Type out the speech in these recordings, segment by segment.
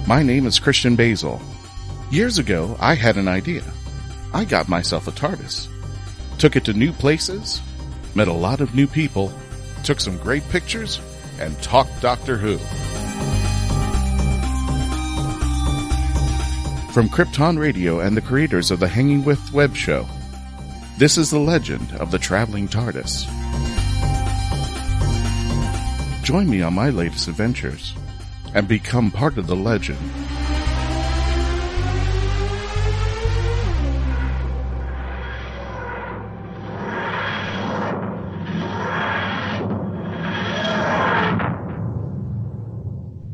My name is Christian Basel. Years ago, I had an idea. I got myself a Tardis. Took it to new places, met a lot of new people, took some great pictures, and talked Doctor Who. From Krypton Radio and the creators of the Hangin web show, this is the legend of the traveling TARDIS. Join me on my latest adventures and become part of the legend.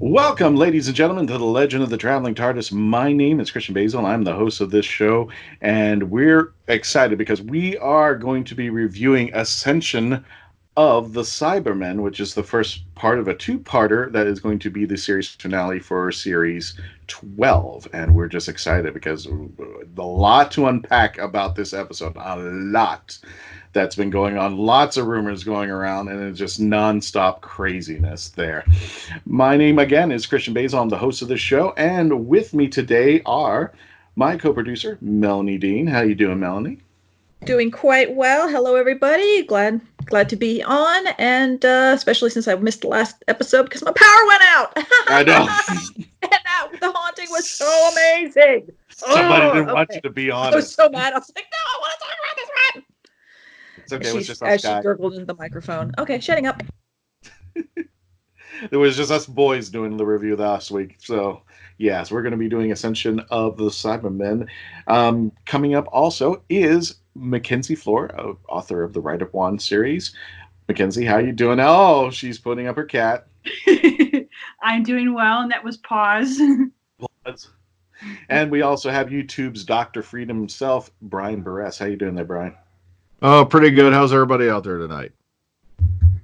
Welcome, ladies and gentlemen, to the Legend of the Traveling TARDIS. My name is Christian Basel. I'm the host of this show, and we're excited because we are going to be reviewing Ascension of the Cybermen, which is the first part of a two-parter that is going to be the series finale for Series 12. And we're just excited because a lot to unpack about this episode. A lot that's been going on. Lots of rumors going around, and it's just non-stop craziness there. My name, again, is Christian Basel. I'm the host of this show, and with me today are my co-producer, Melanie Dean. How you doing, Melanie? Doing quite well. Hello, everybody. Glad to be on, and especially since I missed the last episode because my power went out. I know. And the haunting was so amazing. Somebody didn't want you to be on. I was so mad. I was like, no, I want to talk about this one. It's okay. It was just as she gurgled into the microphone. Okay, shutting up. It was just us boys doing the review last week. So, yes, we're going to be doing Ascension of the Cybermen. Coming up also is Mackenzie Flohr, author of the Rite of Wands series. Mackenzie, how you doing? Oh, she's putting up her cat. I'm doing well, and that was pause. And we also have YouTube's Dr. Freedom himself, Brian Burress. How you doing there, Brian? Oh, pretty good. How's everybody out there tonight?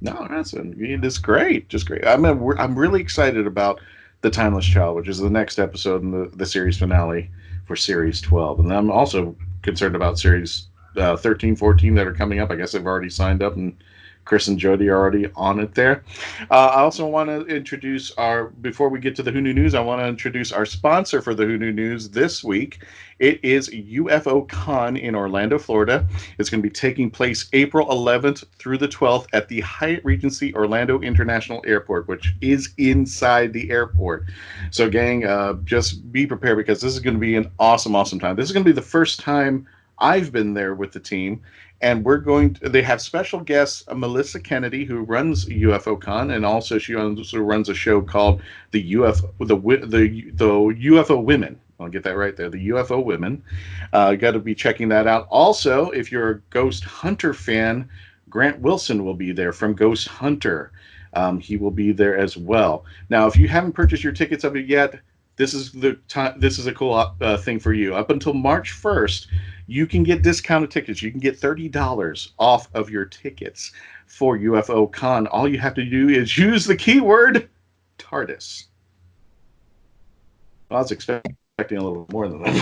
No, it's great. Just great. I'm really excited about The Timeless Child, which is the next episode in the series finale for Series 12. And I'm also concerned about Series 13, 14 that are coming up. I guess they've already signed up, and Chris and Jody are already on it there. I also want to introduce before we get to the Who Knew News, I want to introduce our sponsor for the Who Knew News this week. It is UFO Con in Orlando, Florida. It's going to be taking place April 11th through the 12th at the Hyatt Regency Orlando International Airport, which is inside the airport. So, gang, just be prepared because this is going to be an awesome, awesome time. This is going to be the first time I've been there with the team. And they have special guests, Melissa Kennedy, who runs UFO Con, and also she also runs a show called the UFO Women. I'll get that right there, the UFO Women. Got to be checking that out. Also, if you're a Ghost Hunter fan, Grant Wilson will be there from Ghost Hunter. He will be there as well. Now, if you haven't purchased your tickets of it yet, this is the time. This is a cool thing for you. Up until March 1st. You can get discounted tickets. You can get $30 off of your tickets for UFO Con. All you have to do is use the keyword TARDIS. Well, I was expecting a little more than that.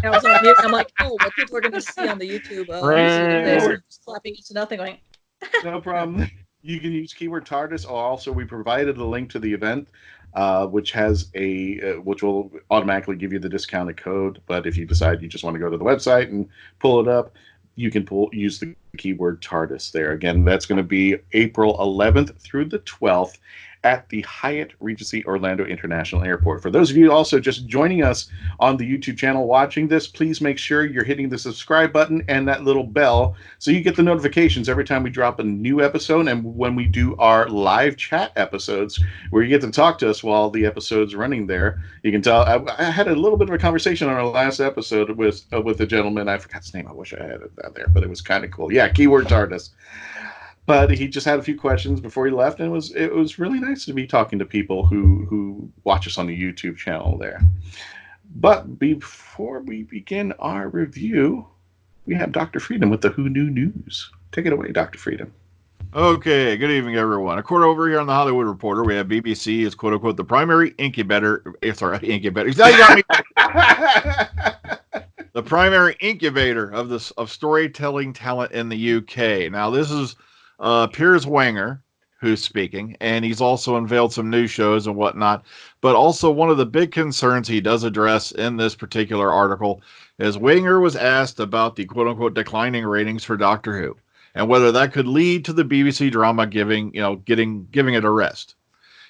I was on mute. I'm like, oh, what people are going to see on the YouTube. Slapping it to nothing. Going. No problem. You can use keyword TARDIS. Also, we provided a link to the event. Which will automatically give you the discounted code. But if you decide you just want to go to the website and pull it up, you can use the keyword TARDIS there. Again, that's going to be April 11th through the 12th at the Hyatt Regency Orlando International Airport. For those of you also just joining us on the YouTube channel watching this, please make sure you're hitting the subscribe button and that little bell so you get the notifications every time we drop a new episode and when we do our live chat episodes where you get to talk to us while the episode's running there. You can tell I had a little bit of a conversation on our last episode with a gentleman. I forgot his name. I wish I had it down there, but it was kind of cool. Yeah, keyword TARDIS. But he just had a few questions before he left, and it was really nice to be talking to people who watch us on the YouTube channel there. But before we begin our review, we have Dr. Freedom with the Who Knew News. Take it away, Dr. Freedom. Okay, good evening, everyone. A quarter over here on the Hollywood Reporter, we have BBC as quote unquote the primary incubator. Incubator. Now you got me. The primary incubator of storytelling talent in the UK. Now this is Piers Wanger, who's speaking, and he's also unveiled some new shows and whatnot. But also one of the big concerns he does address in this particular article is Wenger was asked about the quote-unquote declining ratings for Doctor Who and whether that could lead to the BBC drama giving it a rest.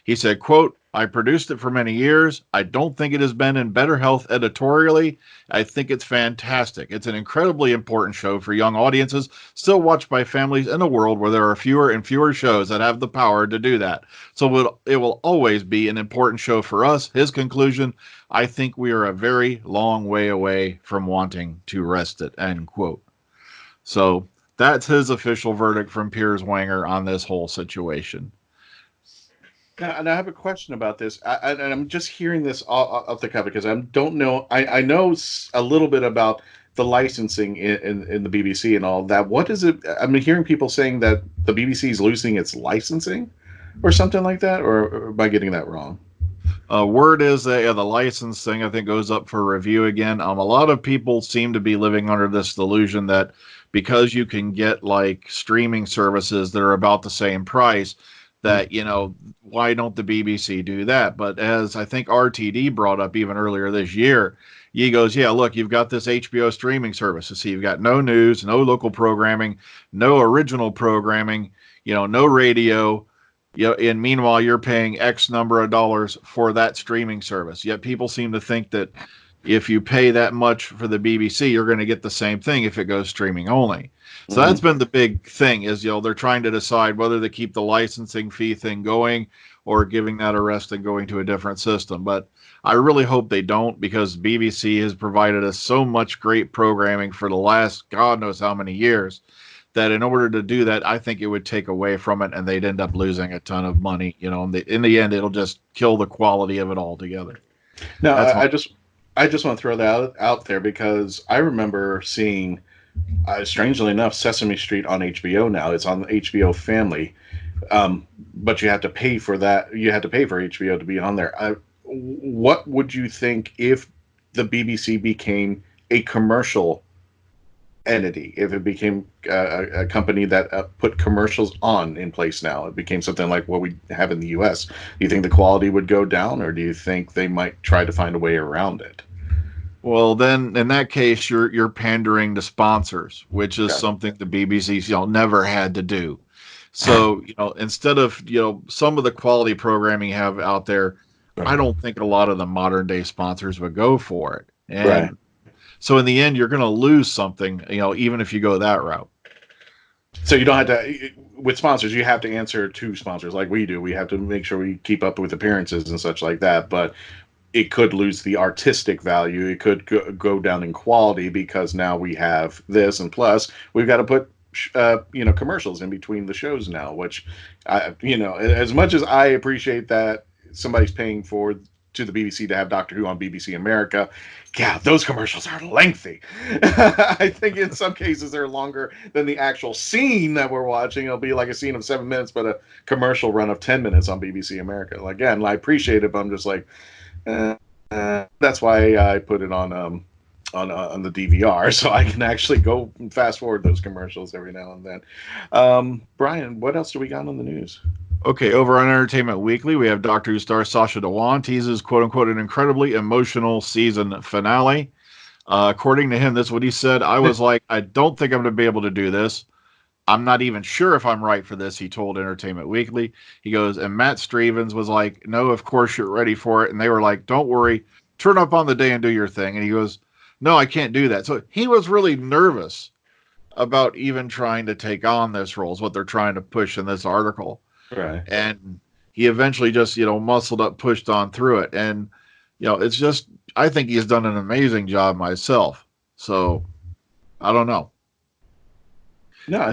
He said, quote, I produced it for many years. I don't think it has been in better health editorially. I think it's fantastic. It's an incredibly important show for young audiences, still watched by families in a world where there are fewer and fewer shows that have the power to do that. So it will always be an important show for us. His conclusion, I think we are a very long way away from wanting to rest it, end quote. So that's his official verdict from Piers Wenger on this whole situation. Now, and I have a question about this, and I'm just hearing this off the cuff because I don't know. I know a little bit about the licensing in the BBC and all that. What is it? I'm hearing people saying that the BBC is losing its licensing or something like that, or am I getting that wrong? Word is that the license thing, I think, goes up for review again. A lot of people seem to be living under this delusion that because you can get like streaming services that are about the same price, that, why don't the BBC do that? But as I think RTD brought up even earlier this year, he goes, yeah, look, you've got this HBO streaming service. So you've got no news, no local programming, no original programming, no radio. And meanwhile, you're paying X number of dollars for that streaming service. Yet people seem to think that if you pay that much for the BBC, you're going to get the same thing if it goes streaming only. So that's been the big thing is, they're trying to decide whether to keep the licensing fee thing going or giving that a rest and going to a different system. But I really hope they don't, because BBC has provided us so much great programming for the last God knows how many years that in order to do that, I think it would take away from it and they'd end up losing a ton of money. In the end, it'll just kill the quality of it altogether. No, I just want to throw that out there because I remember seeing, strangely enough, Sesame Street on HBO now. It's on HBO Family, but you have to pay for that. You had to pay for HBO to be on there. What would you think if the BBC became a commercial entity? If it became a company that put commercials in place now, it became something like what we have in the U.S. Do you think the quality would go down, or do you think they might try to find a way around it? Well, then in that case, you're pandering to sponsors, which is something the BBC never had to do. So instead of some of the quality programming you have out there, I don't think a lot of the modern day sponsors would go for it. And so in the end, you're going to lose something, even if you go that route. So you don't have to, with sponsors, you have to answer to sponsors like we do. We have to make sure we keep up with appearances and such like that. But it could lose the artistic value. It could go down in quality because now we have this, and plus we've got to put commercials in between the shows now. Which, as much as I appreciate that somebody's paying to the BBC to have Doctor Who on BBC America, yeah, those commercials are lengthy. I think in some cases they're longer than the actual scene that we're watching. It'll be like a scene of 7 minutes, but a commercial run of 10 minutes on BBC America. Again, I appreciate it, but I'm just like. That's why I put it on the DVR, so I can actually go and fast forward those commercials every now and then. Brian, what else do we got on the news? Okay, over on Entertainment Weekly, we have Doctor Who star Sacha Dhawan teases quote-unquote an incredibly emotional season finale. According to him, this is what he said. I was like, I don't think I'm going to be able to do this. I'm not even sure if I'm right for this, he told Entertainment Weekly. He goes, and Matt Stevens was like, no, of course you're ready for it. And they were like, don't worry, turn up on the day and do your thing. And he goes, no, I can't do that. So he was really nervous about even trying to take on this role, is what they're trying to push in this article. Right. And he eventually just, muscled up, pushed on through it. And, it's just, I think he's done an amazing job myself. So I don't know. No, I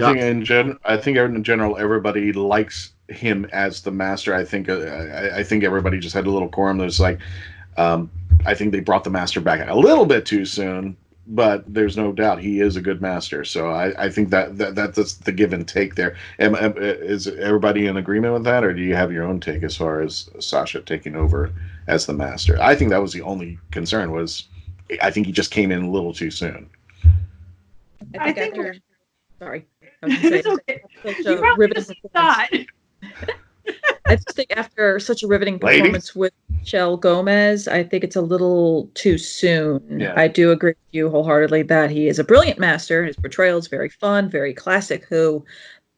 think in general, everybody likes him as the master. I think everybody just had a little quorum. There's like, I think they brought the master back a little bit too soon, but there's no doubt he is a good master. So I think that's the give and take there. Is everybody in agreement with that, or do you have your own take as far as Sacha taking over as the master? I think that was the only concern. I think he just came in a little too soon. I think sorry. It's okay. You probably just thought. I just think after such a riveting performance with Michelle Gomez, I think it's a little too soon. Yeah. I do agree with you wholeheartedly that he is a brilliant master. His portrayal is very fun, very classic Who.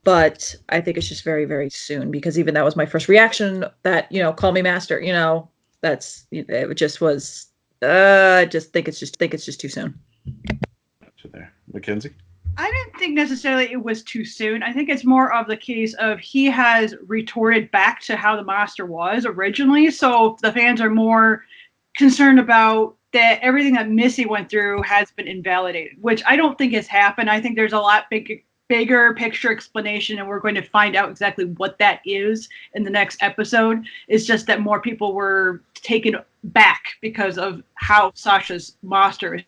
But I think it's just very, very soon, because even that was my first reaction, that, call me master, it just was, I just think it's just too soon. There. Mackenzie? I didn't think necessarily it was too soon. I think it's more of the case of he has retorted back to how the master was originally. So the fans are more concerned about that everything that Missy went through has been invalidated, which I don't think has happened. I think there's a lot bigger picture explanation, and we're going to find out exactly what that is in the next episode. It's just that more people were taken back because of how Sasha's master is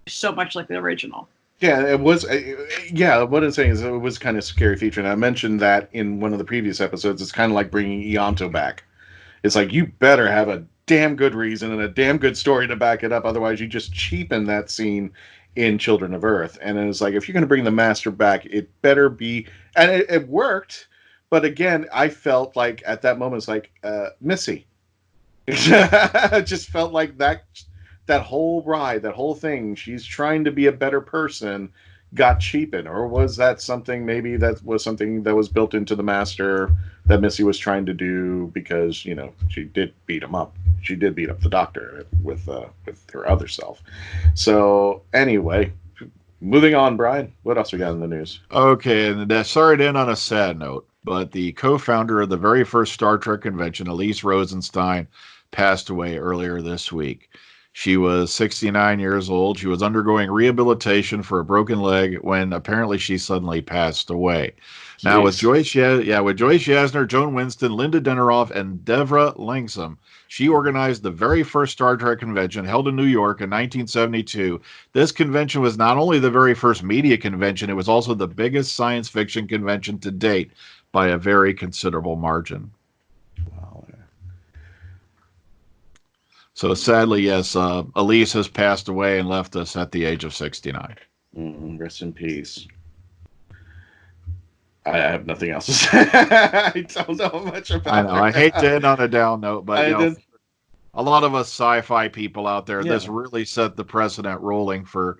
so much like the original. Yeah, it was. What I'm saying is it was kind of a scary feature, and I mentioned that in one of the previous episodes. It's kind of like bringing Ianto back. It's like, you better have a damn good reason and a damn good story to back it up, otherwise you just cheapen that scene in Children of Earth. And it was like, if you're going to bring the master back, it better be, and it worked. But again, I felt like at that moment, it's like Missy. It just felt like that whole ride, that whole thing, she's trying to be a better person, got cheapened. Or was that something, maybe that was something that was built into the master that Missy was trying to do, because, she did beat him up. She did beat up the doctor with her other self. So anyway, moving on, Brian, what else we got in the news? Okay, and sorry to end on a sad note, but the co-founder of the very first Star Trek convention, Elise Rosenstein, passed away earlier this week. She was 69 years old. She was undergoing rehabilitation for a broken leg when apparently she suddenly passed away. Jeez. Now with Joyce Yasner, Joan Winston, Linda Deneroff, and Devra Langsam, she organized the very first Star Trek convention held in New York in 1972. This convention was not only the very first media convention, it was also the biggest science fiction convention to date by a very considerable margin. Wow. So sadly, yes, Elise has passed away and left us at the age of 69. Rest in peace. I have nothing else to say. I don't know much about I know. her. I hate to end on a down note, but a lot of us sci-fi people out there, this really set the precedent rolling for,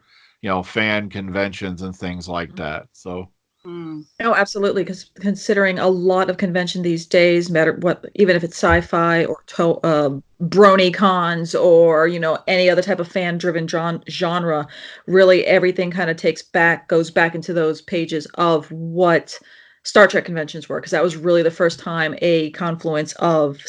fan conventions and things like that. So. No, absolutely. Because considering a lot of convention these days, matter what, even if it's sci-fi or brony cons or any other type of fan-driven genre, really everything kind of goes back into those pages of what Star Trek conventions were, because that was really the first time a confluence of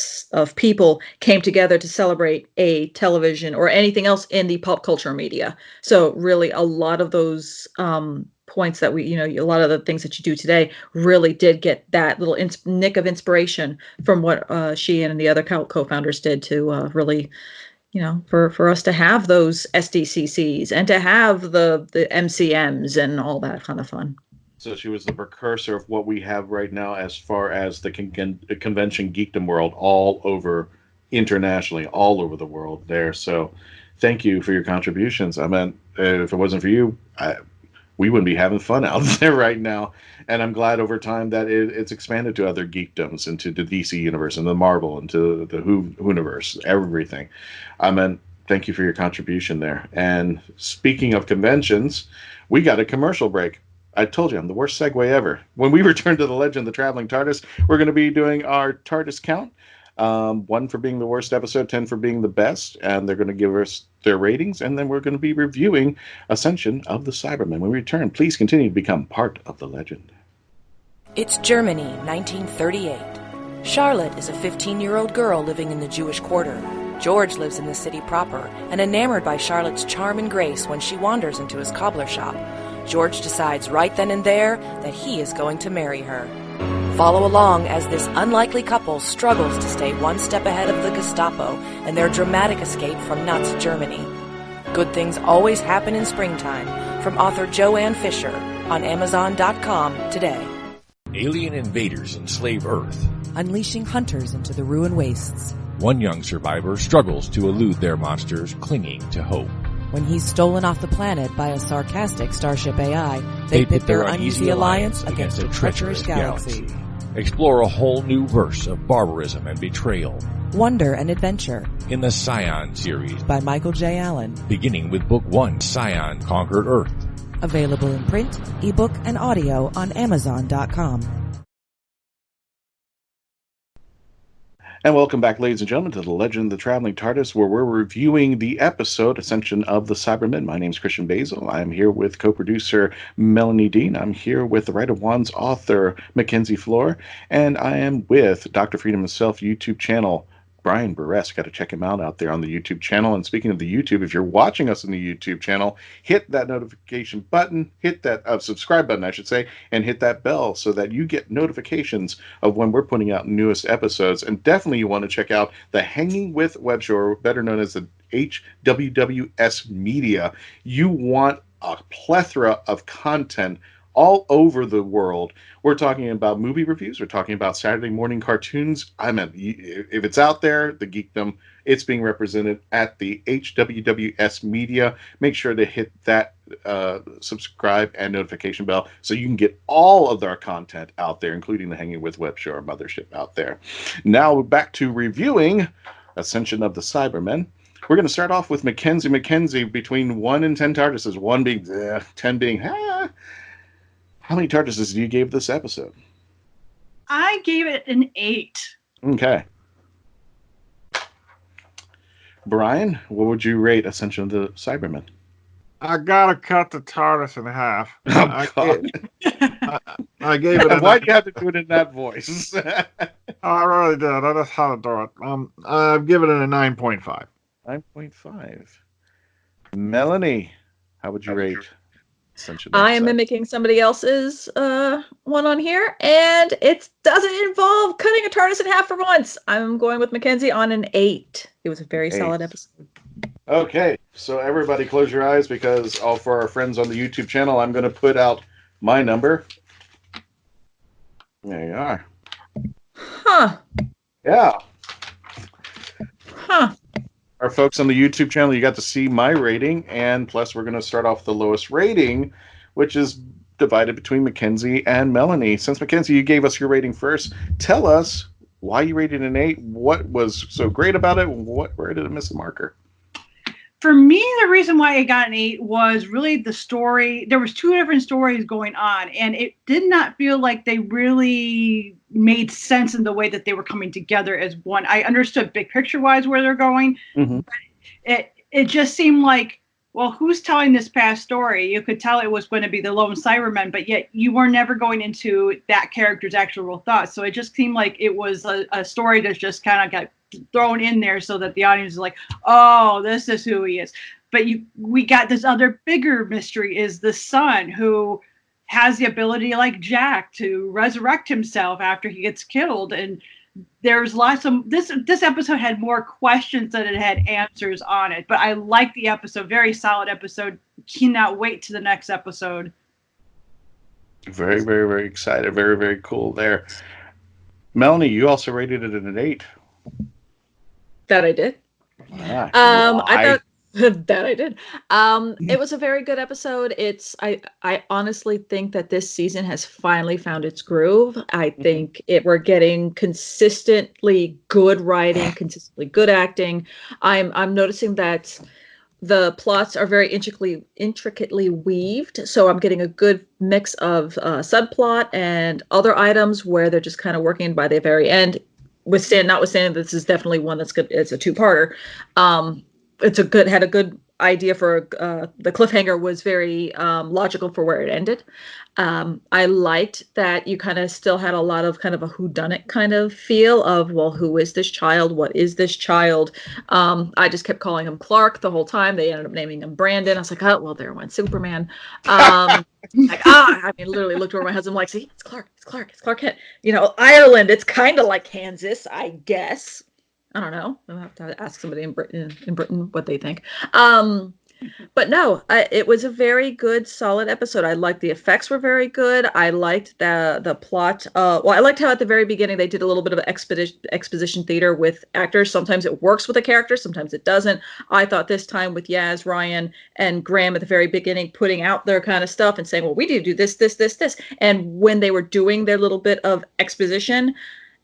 people came together to celebrate a television or anything else in the pop culture media. So really, a lot of those points that a lot of the things that you do today really did get that little nick of inspiration from what she and the other co-founders did to really, for us to have those SDCCs and to have the MCMs and all that kind of fun. So she was the precursor of what we have right now as far as the convention geekdom world all over internationally, all over the world there. So thank you for your contributions. I mean, if it wasn't for you, we wouldn't be having fun out there right now. And I'm glad over time that it's expanded to other geekdoms, into the DC universe and the Marvel and to the Who-universe, everything. I mean, thank you for your contribution there. And speaking of conventions, we got a commercial break. I told you, I'm the worst segue ever. When we return to the Legend of the Traveling TARDIS, we're going to be doing our TARDIS count. 1 for being the worst episode, 10 for being the best. And they're going to give us their ratings. And then we're going to be reviewing Ascension of the Cybermen. When we return, please continue to become part of the legend. It's Germany, 1938. Charlotte is a 15-year-old girl living in the Jewish quarter. George lives in the city proper, and enamored by Charlotte's charm and grace when she wanders into his cobbler shop, George decides right then and there that he is going to marry her. Follow along as this unlikely couple struggles to stay one step ahead of the Gestapo and their dramatic escape from Nazi Germany. Good things always happen in springtime, from author Joanne Fisher, on Amazon.com today. Alien invaders enslave Earth, unleashing hunters into the ruined wastes. One young survivor struggles to elude their monsters, clinging to hope. When he's stolen off the planet by a sarcastic starship AI, they pit their uneasy alliance against a treacherous galaxy. Explore a whole new verse of barbarism and betrayal Wonder and Adventure in the Scion series, by Michael J. Allen. beginning with Book 1, Scion Conquered Earth. Available in print, ebook, and audio on Amazon.com. And welcome back, ladies and gentlemen, to The Legend of the Traveling Tardis, where we're reviewing the episode Ascension of the Cybermen. My name's Christian Basel. I'm here with co-producer Melanie Dean. I'm here with the Right of Wands author Mackenzie Flohr. And I am with Dr. Freedom himself YouTube channel, Brian Burress. Got to check him out there on the YouTube channel. And speaking of the YouTube, if you're watching us on the YouTube channel, hit that notification button, hit that subscribe button, I should say, and hit that bell so that you get notifications of when we're putting out newest episodes. And definitely you want to check out the Hanging with Web Show, better known as the HWWS Media. You want a plethora of content all over the world. We're talking about movie reviews. We're talking about Saturday morning cartoons. I mean, if it's out there, the geekdom, it's being represented at the HWWS Media. Make sure to hit that subscribe and notification bell so you can get all of our content out there, including the Hanging with Web Show, our mothership out there. Now back to reviewing Ascension of the Cybermen. We're going to start off with Mackenzie, between 1 and 10 TARDISes, 1 being 10 being How many TARDISes do you give this episode? I gave it an 8. Okay. Brian, what would you rate Ascension of the Cybermen? I gotta cut the TARDIS in half. I gave it. Why do you have to do it in that voice? I really did. I just had to do it. I've given it a 9.5. 9.5. Melanie, how would you rate Ascension? I am mimicking somebody else's one on here, and it doesn't involve cutting a TARDIS in half for once. I'm going with Mackenzie on an 8. It was a very solid episode. Okay, so everybody close your eyes because for our friends on the YouTube channel, I'm going to put out my number. There you are. Huh. Yeah. Huh. Our folks on the YouTube channel, you got to see my rating, and plus we're going to start off with the lowest rating, which is divided between Mackenzie and Melanie. Since Mackenzie, you gave us your rating first, tell us why you rated an 8, what was so great about it, where did it miss the marker? For me, the reason why I got an 8 was really the story. There was 2 different stories going on, and it did not feel like they really made sense in the way that they were coming together as one. I understood big picture-wise where they're going, but it just seemed like, well, who's telling this past story? You could tell it was going to be the lone Cybermen, but yet you were never going into that character's actual thoughts. So it just seemed like it was a story that just kind of got thrown in there so that the audience is like, oh, this is who he is. But we got this other bigger mystery, is the son who has the ability, like Jack, to resurrect himself after he gets killed. And there's lots of this episode had more questions than it had answers on it. But I like the episode. Very solid episode. Cannot wait to the next episode. Very, very, very excited. Very, very cool there. Melanie, you also rated it an 8. That I did. I thought that I did. It was a very good episode. I honestly think that this season has finally found its groove. I think we're getting consistently good writing, consistently good acting. I'm noticing that the plots are very intricately weaved, so I'm getting a good mix of subplot and other items where they're just kind of working by the very end. Notwithstanding this is definitely one that's good. It's a 2-parter. Had a good idea for the cliffhanger was very logical for where it ended. I liked that you kind of still had a lot of kind of a whodunit kind of feel of, well, who is this child? What is this child? I just kept calling him Clark the whole time. They ended up naming him Brandon. I was like, oh, well, there went Superman. Literally looked over my husband like, see, it's Clark Kent. Ireland, it's kind of like Kansas, I guess. I don't know. I'll have to ask somebody in Britain what they think. But no, it was a very good, solid episode. I liked the effects were very good. I liked the plot. Well, I liked how at the very beginning they did a little bit of exposition theater with actors. Sometimes it works with a character, sometimes it doesn't. I thought this time with Yaz, Ryan, and Graham at the very beginning putting out their kind of stuff and saying, well, we do this, this, this, this. And when they were doing their little bit of exposition,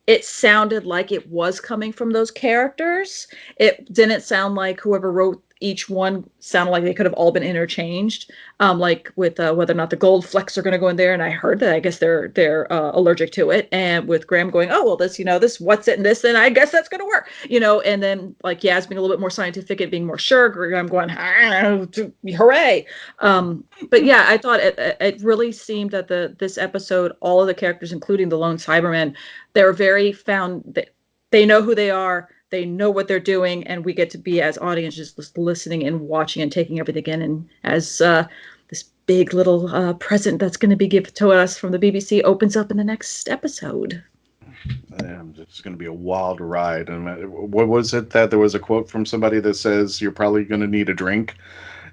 it sounded like it was coming from those characters. It didn't sound like whoever wrote each one sounded like they could have all been interchanged, like with whether or not the gold flecks are going to go in there. And I heard that I guess they're allergic to it. And with Graham going, oh well, this what's it and this, and I guess that's going to work, and then like Yaz being a little bit more scientific and being more sure. Graham going, hooray! But yeah, I thought it really seemed that this episode, all of the characters, including the lone Cybermen, they're very they know who they are. They know what they're doing, and we get to be as audiences just listening and watching and taking everything in. And as this big little present that's going to be given to us from the BBC opens up in the next episode. It's going to be a wild ride. And what was it that there was a quote from somebody that says you're probably going to need a drink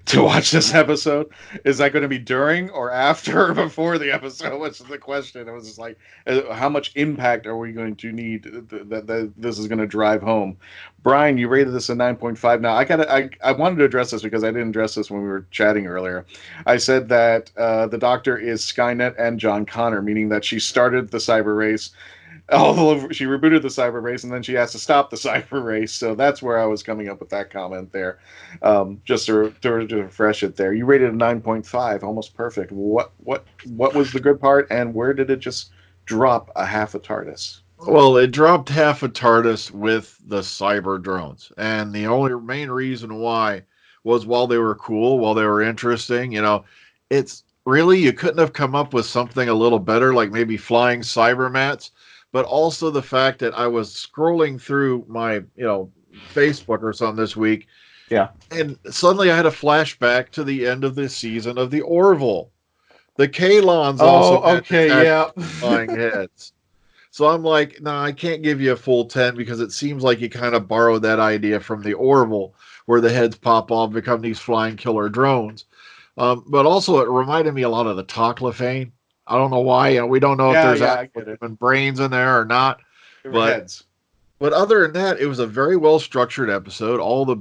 to watch this episode? Is that going to be during or after or before the episode? Which is the question. It was just like, how much impact are we going to need that this is going to drive home? Brian, you rated this a 9.5. Now, I wanted to address this because I didn't address this when we were chatting earlier. I said that the Doctor is Skynet and John Connor, meaning that she started the cyber race. She rebooted the cyber race, and then she has to stop the cyber race. So that's where I was coming up with that comment there. Just to refresh it there. You rated a 9.5, almost perfect. What was the good part, and where did it just drop a half a TARDIS? Well, it dropped half a TARDIS with the cyber drones. And the only main reason why was while they were cool, while they were interesting, it's really, you couldn't have come up with something a little better, like maybe flying cybermats. But also the fact that I was scrolling through my, Facebook or something this week. Yeah. And suddenly I had a flashback to the end of this season of the Orville. The Kalons also had flying heads. So I'm like, no, I can't give you a full 10 because it seems like you kind of borrowed that idea from the Orville, where the heads pop off, become these flying killer drones. But also it reminded me a lot of the Toclafane. I don't know why. We don't know if there's actual brains in there or not. But other than that, it was a very well structured episode. All the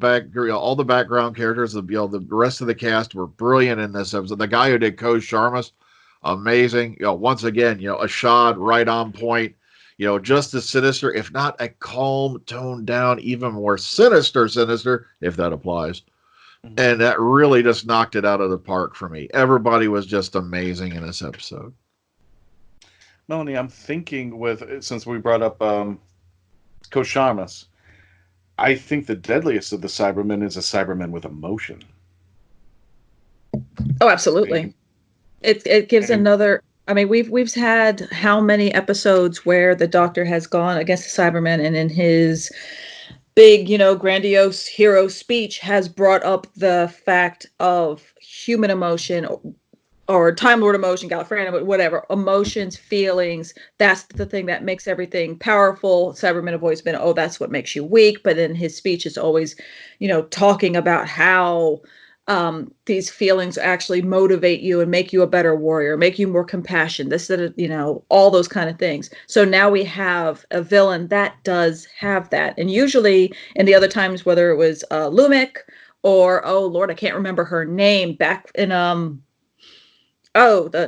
background characters, the rest of the cast were brilliant in this episode. The guy who did Coach Sharmas, amazing. Once again, Ashad right on point. Just as sinister, if not a calm, toned down, even more sinister, if that applies. And that really just knocked it out of the park for me. Everybody was just amazing in this episode. Melanie, I'm thinking since we brought up Coach Sharmas, I think the deadliest of the Cybermen is a Cyberman with emotion. Oh, absolutely. It gives another. I mean, we've had how many episodes where the Doctor has gone against the Cybermen, and in his big, grandiose hero speech has brought up the fact of human emotion or Time Lord emotion, Gallifreyan, whatever, emotions, feelings. That's the thing that makes everything powerful. Cybermen have always been, that's what makes you weak. But in his speech, it's always, talking about how these feelings actually motivate you and make you a better warrior, make you more compassionate, all those kind of things. So now we have a villain that does have that. And usually in the other times, whether it was Lumic or, oh Lord, I can't remember her name, back in the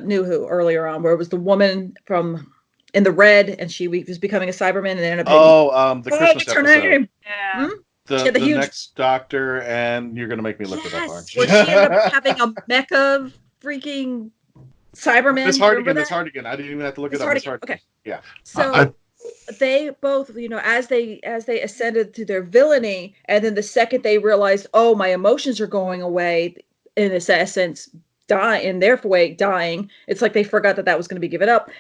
New Who earlier on, where it was the woman from in the red and she was becoming a Cyberman and ended up the Christmas episode. Yeah. The next Doctor, and you're going to make me look it up, aren't you? Well, she ended up having a mecha freaking Cyberman. It's hard again. I didn't even have to look it up. It's hard. Okay. Yeah. So they both, as they ascended to their villainy, and then the second they realized, oh, my emotions are going away, in this essence, dying, it's like they forgot that was going to be given up.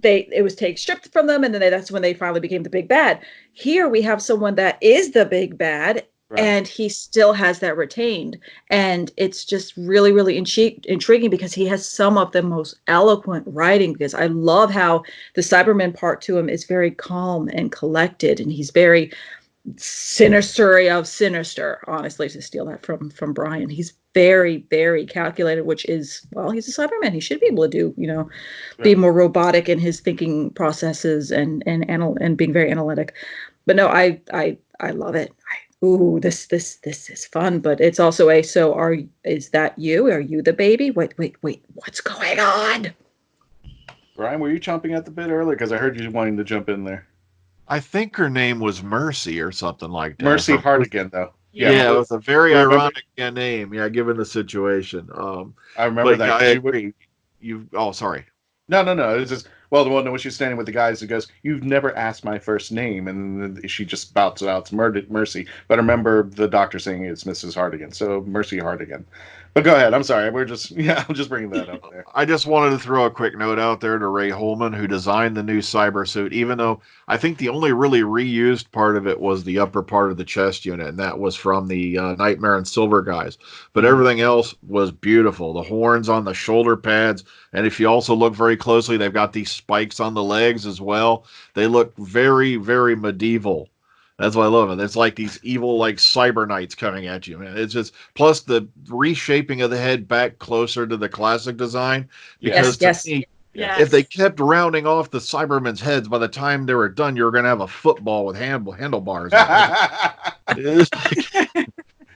It was stripped from them, and then that's when they finally became the big bad. Here we have someone that is the big bad, right, and he still has that retained, and it's just really, really intriguing because he has some of the most eloquent writing. Because I love how the Cyberman part to him is very calm and collected, and he's very sinister of sinister, honestly, to steal that from Brian. He's very, very calculated, which is, well, he's a Cyberman. He should be able to do, be more robotic in his thinking processes and being very analytic. But no, I love it. Ooh, this is fun, but it's also is that you? Are you the baby? Wait, what's going on? Brian, were you chomping at the bit earlier? Because I heard you wanting to jump in there. I think her name was Mercy or something like that. Mercy Hardigan, though. Yeah, it was a very ironic name. Yeah, given the situation. I remember that. I agree. Sorry. No. It's just, the one when she's standing with the guys who goes, "You've never asked my first name," and she just spouts out, "It's Mercy." But I remember the doctor saying it's Mrs. Hardigan, so Mercy Hardigan. But go ahead. I'm sorry. I'm just bringing that up there. I just wanted to throw a quick note out there to Ray Holman, who designed the new cyber suit, even though I think the only really reused part of it was the upper part of the chest unit, and that was from the Nightmare and Silver guys. But everything else was beautiful. The horns on the shoulder pads, and if you also look very closely, they've got these spikes on the legs as well. They look very, very medieval. That's what I love it. It's like these evil, like cyber knights coming at you, man. It's just, plus the reshaping of the head back closer to the classic design. Because yes. If they kept rounding off the Cybermen's heads, by the time they were done, you were going to have a football with handlebars.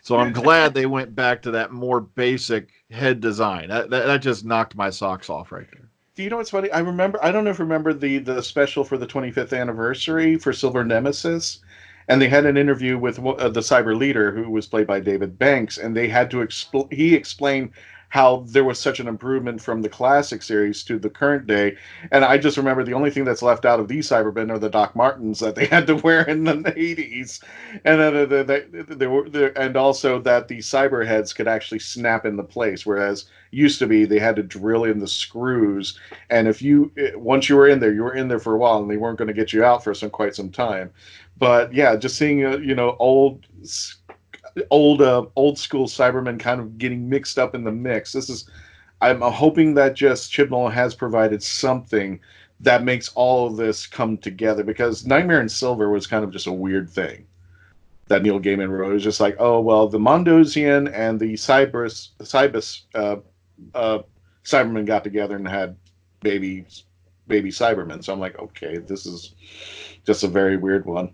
So I'm glad they went back to that more basic head design. That just knocked my socks off right there. Do you know what's funny? I don't know if you remember the special for the 25th anniversary for Silver Nemesis. And they had an interview with the cyber leader, who was played by David Banks, and they had to he explained how there was such an improvement from the classic series to the current day. And I just remember the only thing that's left out of these Cybermen are the Doc Martens that they had to wear in the 80s. And then and also that the cyber heads could actually snap into place, whereas used to be they had to drill in the screws. And once you were in there for a while, and they weren't going to get you out for quite some time. But yeah, just seeing old school Cybermen kind of getting mixed up in the mix. I'm hoping that just Chibnall has provided something that makes all of this come together, because Nightmare and Silver was kind of just a weird thing that Neil Gaiman wrote. It was just like, oh well, the Mondosian and the Cybus Cybermen got together and had baby Cybermen. So I'm like, okay, this is just a very weird one.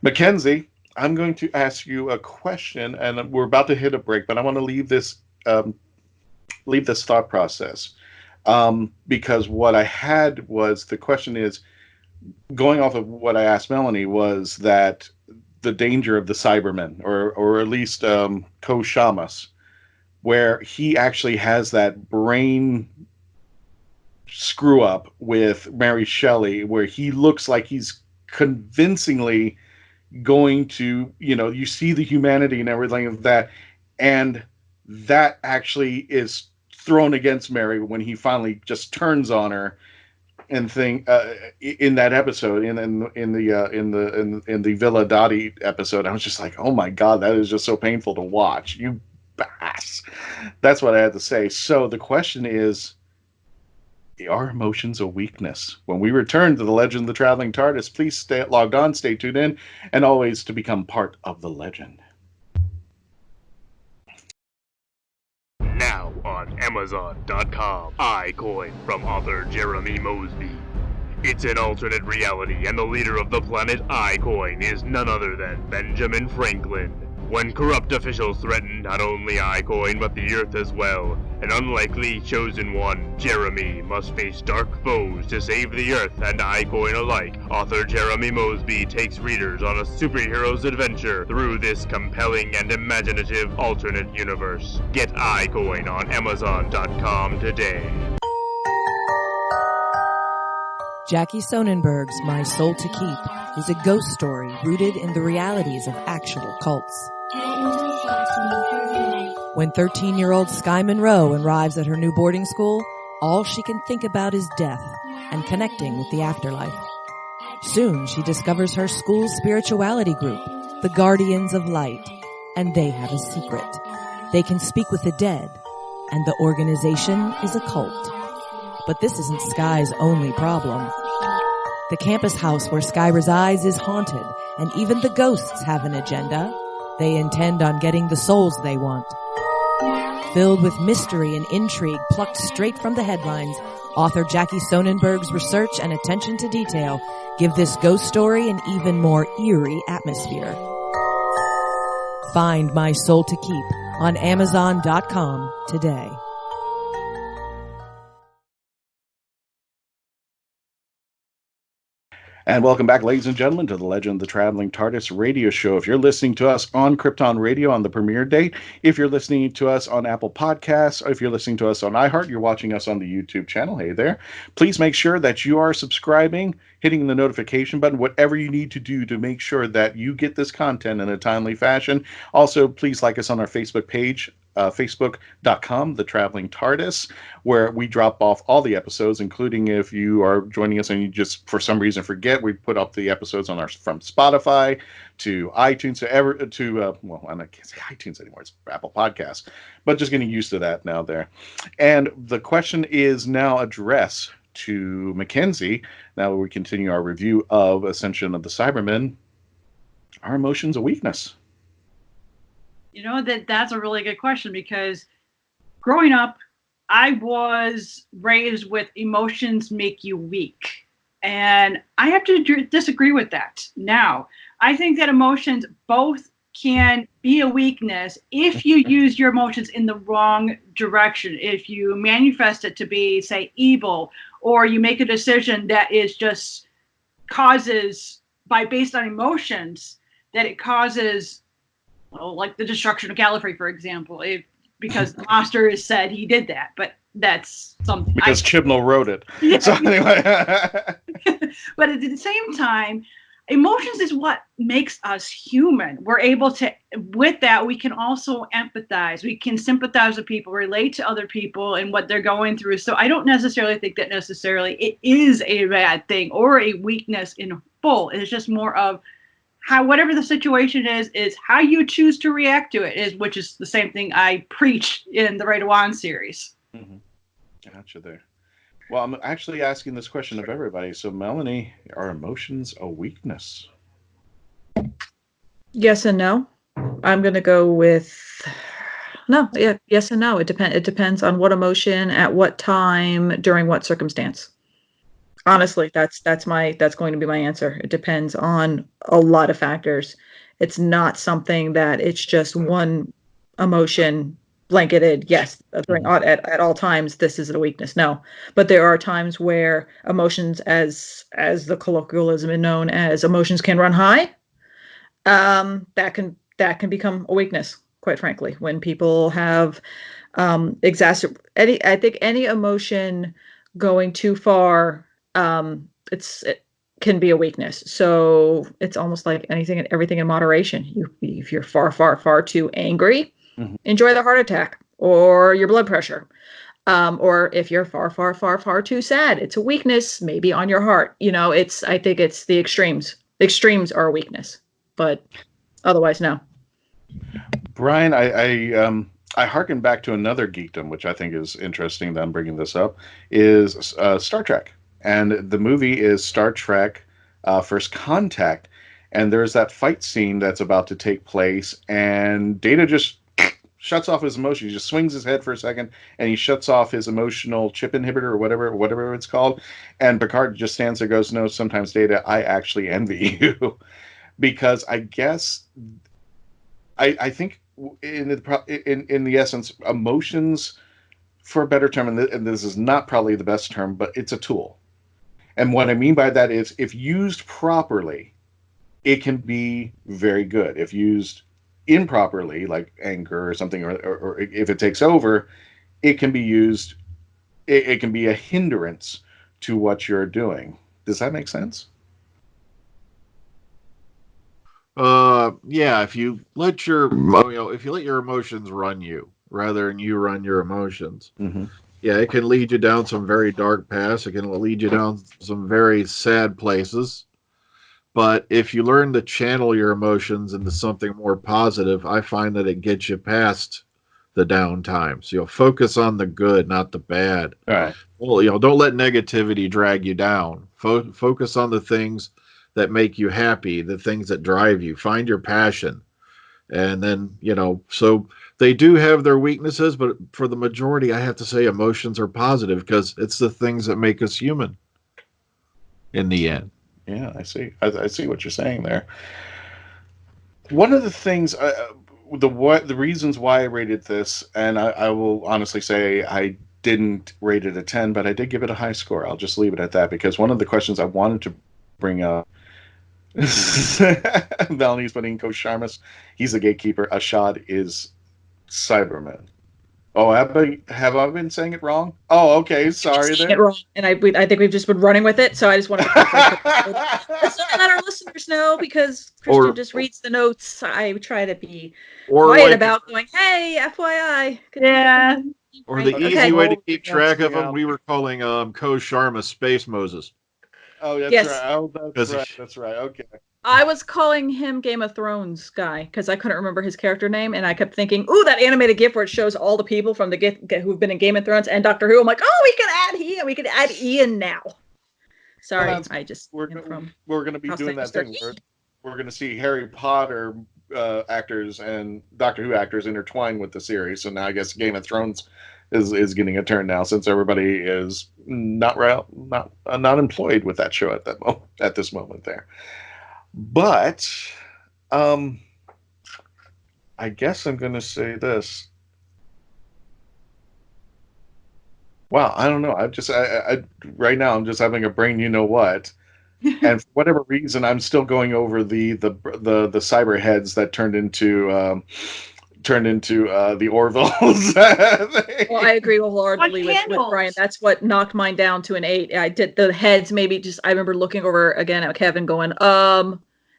Mackenzie, I'm going to ask you a question, and we're about to hit a break, but I want to leave this thought process, because what I had was, the question is, going off of what I asked Melanie, was that the danger of the Cybermen, or at least Ko Shamas, where he actually has that brain screw up with Mary Shelley, where he looks like he's convincingly going to, you see the humanity and everything of that, and that actually is thrown against Mary when he finally just turns on her and in that episode, in the Villa Dottie episode. I was just like, oh my god, that is just so painful to watch. You bass. That's what I had to say. So the question is, are emotions a weakness? When we return to the Legend of the Traveling TARDIS, please stay logged on, stay tuned in, and always to become part of the legend. Now on Amazon.com, iCoin from author Jeremy Mosby. It's an alternate reality, and the leader of the planet iCoin is none other than Benjamin Franklin. When corrupt officials threaten not only iCoin but the Earth as well, an unlikely chosen one, Jeremy, must face dark foes to save the Earth and iCoin alike. Author Jeremy Mosby takes readers on a superhero's adventure through this compelling and imaginative alternate universe. Get iCoin on Amazon.com today. Jackie Sonnenberg's My Soul to Keep is a ghost story rooted in the realities of actual cults. When 13-year-old Sky Monroe arrives at her new boarding school, all she can think about is death and connecting with the afterlife. Soon she discovers her school's spirituality group, the Guardians of Light, and they have a secret. They can speak with the dead, and the organization is a cult. But this isn't Sky's only problem. The campus house where Sky resides is haunted, and even the ghosts have an agenda. They intend on getting the souls they want. Filled with mystery and intrigue plucked straight from the headlines, author Jackie Sonnenberg's research and attention to detail give this ghost story an even more eerie atmosphere. Find My Soul to Keep on Amazon.com today. And welcome back, ladies and gentlemen, to the Legend of the Traveling TARDIS radio show. If you're listening to us on Krypton Radio on the premiere date, if you're listening to us on Apple Podcasts, or if you're listening to us on iHeart, you're watching us on the YouTube channel, hey there, please make sure that you are subscribing, hitting the notification button, whatever you need to do to make sure that you get this content in a timely fashion. Also, please like us on our Facebook page, facebook.com, The Traveling TARDIS, where we drop off all the episodes, including if you are joining us and you just for some reason forget, we put up the episodes on our from Spotify to iTunes well, I can't say iTunes anymore, it's Apple Podcasts, but just getting used to that now there. And the question is now addressed to Mackenzie. Now we continue our review of Ascension of the Cybermen. Are emotions a weakness? You know, that's a really good question, because growing up, I was raised with emotions make you weak. And I have to disagree with that now. I think that emotions both can be a weakness if you use your emotions in the wrong direction. If you manifest it to be, say, evil, or you make a decision that is just causes, based on emotions, that it causes, well, like the destruction of Gallifrey, for example, because the master has said he did that, but that's something. Because Chibnall wrote it. Yeah. So anyway. But at the same time, emotions is what makes us human. We're able to, with that, we can also empathize. We can sympathize with people, relate to other people and what they're going through. So I don't necessarily think that necessarily it is a bad thing or a weakness in full. It's just more of how, whatever the situation is how you choose to react to it, which is the same thing I preach in the Right One series. Mm-hmm. Gotcha there. Well, I'm actually asking this question of everybody. So, Melanie, are emotions a weakness? Yes and no. I'm going to go with no. Yeah, yes and no. It depends on what emotion, at what time, during what circumstance. Honestly, that's going to be my answer. It depends on a lot of factors. It's not something that it's just one emotion blanketed. Yes, at all times this is a weakness. No, but there are times where emotions, as the colloquialism is known as, emotions can run high. That can become a weakness. Quite frankly, when people have I think any emotion going too far, it can be a weakness. So it's almost like anything and everything in moderation. If you're far too angry, mm-hmm. enjoy the heart attack or your blood pressure. Or if you're far too sad, it's a weakness, maybe on your heart. I think it's the extremes. Extremes are a weakness, but otherwise, no. Brian, I harken back to another geekdom, which I think is interesting that I'm bringing this up, is Star Trek. And the movie is Star Trek First Contact. And there's that fight scene that's about to take place, and Data just shuts off his emotion. He just swings his head for a second, and he shuts off his emotional chip inhibitor or whatever it's called. And Picard just stands there and goes, "No, sometimes, Data, I actually envy you." Because I guess, I think in the essence, emotions, for a better term, and this is not probably the best term, but it's a tool. And what I mean by that is, if used properly, it can be very good. If used improperly, like anger or something, or if it takes over, it can be used, it can be a hindrance to what you're doing. Does that make sense? Yeah, if you let your emotions run you rather than you run your emotions, mm-hmm. Yeah, it can lead you down some very dark paths. It can lead you down some very sad places. But if you learn to channel your emotions into something more positive, I find that it gets you past the down times. Focus on the good, not the bad. All right. Well, don't let negativity drag you down. Focus on the things that make you happy, the things that drive you. Find your passion. And then, so they do have their weaknesses, but for the majority, I have to say emotions are positive because it's the things that make us human in the end. Yeah, I see. I see what you're saying there. One of the things, the reasons why I rated this, and I will honestly say I didn't rate it a 10, but I did give it a high score. I'll just leave it at that because one of the questions I wanted to bring up, Melanie's putting Coach Sharmas, he's the gatekeeper. Ashad is Cybermen. Oh, have I been saying it wrong? Oh, okay. Sorry. Saying it wrong, and I think we've just been running with it. So I just want to let's not let our listeners know because Christian just reads the notes. I try to be quiet about going, "Hey, FYI." Yeah. Or the easy way to keep track of them, we were calling Coach Sharma Space Moses. Oh, that's right. Oh, that's right. That's right. Okay. I was calling him Game of Thrones guy because I couldn't remember his character name, and I kept thinking, "Ooh, that animated GIF where it shows all the people from the who've been in Game of Thrones and Doctor Who." I'm like, "Oh, we can add he and we can add Ian now." Sorry, I just we're going to be doing that thing. We're going to see Harry Potter actors and Doctor Who actors intertwined with the series. So now I guess Game of Thrones is getting a turn now since everybody is not employed with that show at this moment there. But I guess I'm going to say this. Wow, I don't know. I right now I'm just having a brain, you know what, and for whatever reason I'm still going over the cyber heads that turned into the Orvilles. Well, I agree wholeheartedly with Brian. That's what knocked mine down to an 8. I did the heads maybe just. I remember looking over again at Kevin going,